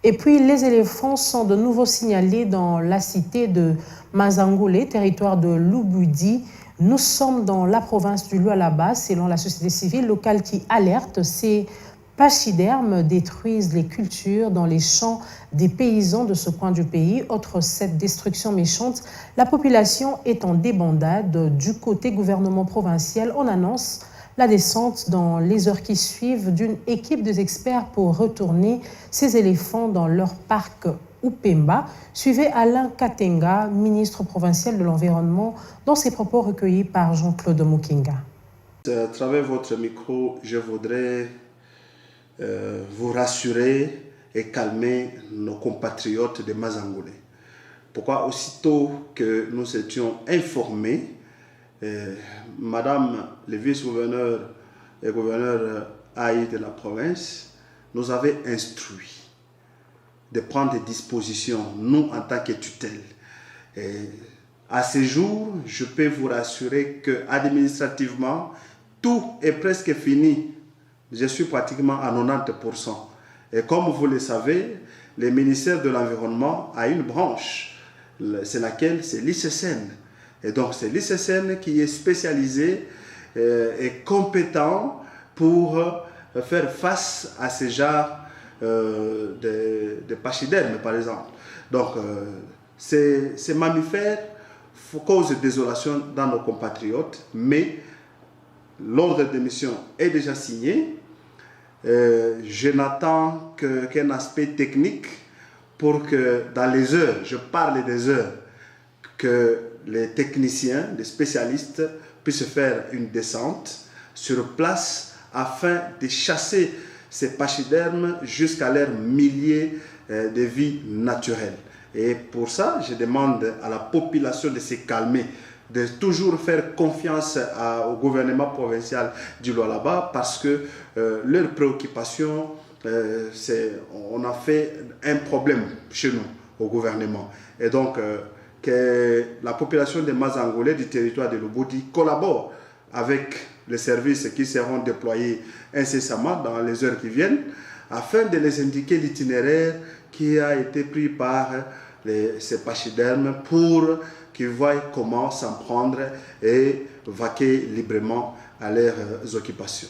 Et puis, les éléphants sont de nouveau signalés dans la cité de Mazangoulé, territoire de Lubudi. Nous sommes dans la province du Lualaba, selon la société civile locale qui alerte. Ces pachydermes détruisent les cultures dans les champs des paysans de ce coin du pays. Autre cette destruction méchante, la population est en débandade. Du côté gouvernement provincial, on annonce la descente dans les heures qui suivent d'une équipe d'experts pour retourner ces éléphants dans leur parc Upemba. Suivez Alain Katenga, ministre provincial de l'Environnement, dans ses propos recueillis par Jean-Claude Mukinga. À travers votre micro, je voudrais vous rassurer et calmer nos compatriotes de Mazangoulé. Pourquoi aussitôt que nous étions informés, Madame le vice-gouverneur et gouverneur AI de la province nous avait instruit de prendre des dispositions, nous en tant que tutelle. Et à ce jour, je peux vous rassurer que administrativement, tout est presque fini. Je suis pratiquement à 90%. Et comme vous le savez, le ministère de l'Environnement a une branche, c'est laquelle? C'est l'ICCN. Et donc c'est l'ICCN qui est spécialisé et compétent pour faire face à ce genre de pachydermes, par exemple. Donc ces mammifères causent désolation dans nos compatriotes, mais l'ordre de mission est déjà signé. Je n'attends qu'un aspect technique pour que dans les heures, je parle des heures, que les techniciens, les spécialistes puissent faire une descente sur place afin de chasser ces pachydermes jusqu'à leur milieu de vie naturelle. Et pour ça, je demande à la population de se calmer, de toujours faire confiance au gouvernement provincial du Lualaba parce que leur préoccupation, on a fait un problème chez nous, au gouvernement. Et donc, que la population de Mazangoulé du territoire de Lubudi collabore avec les services qui seront déployés incessamment dans les heures qui viennent afin de les indiquer l'itinéraire qui a été pris par ces pachydermes pour qu'ils voient comment s'en prendre et vaquer librement à leurs occupations.